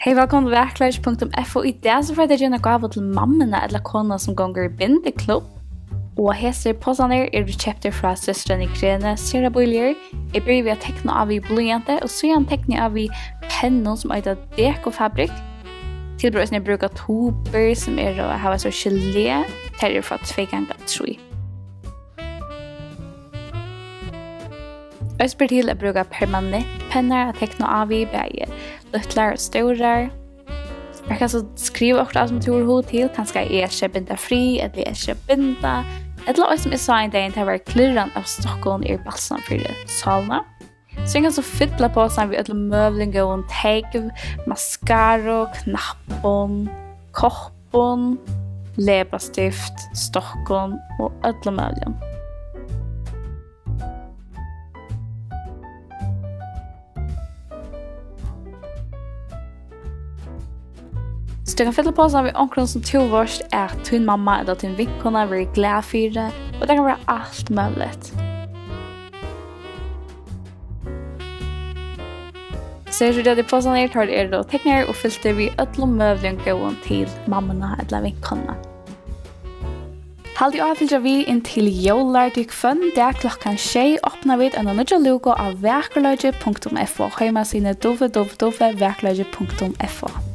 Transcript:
Hej, velkommen til VAKURLEIKI.FO. I dag så får jeg gjøre gave til mammuna eller kona som gonger bindiklubb. Og hese påsaner du kjøpte fra søstrene Grene, Sera Boljer. Jeg bryr ved å tekne av i blyante, og så gjør tekne av i pennen som er dekofabrik. Tilbrøsene bruker tuber som å ha så gelé, til fra 2 ganger 3. Jeg spør til å bruke permanent penner og tekne av i begge luttler og stører. Jeg kan så skrive akkurat som tror hun til, kanskje elskar binda fri, eller elskar binda, eller også som jeg sa en dag til å være klirrende av Stockholm i balsan for salene. Så jeg kan så fytle på sammen ved alle møvlinger, tegv, mascara, knappen, koppen, leberstift, Stockholm og alle møvlinger. Så du kan fylle på sammen ved omkring som tilvårst er din mamma eller din vinkonuna vil glad for det, og det kan være alt mulig. Så jeg tror det på sånn tar det og tekner og fylte vi alle møvlinger til mammuna eller vinkonuna. Halde i avfyllde vi inn til jolar til kvann, der klokken 6 åpner vi en nødja lúka av VAKURLEIKI.FO, hjemme sine www.VAKURLEIKI.FO.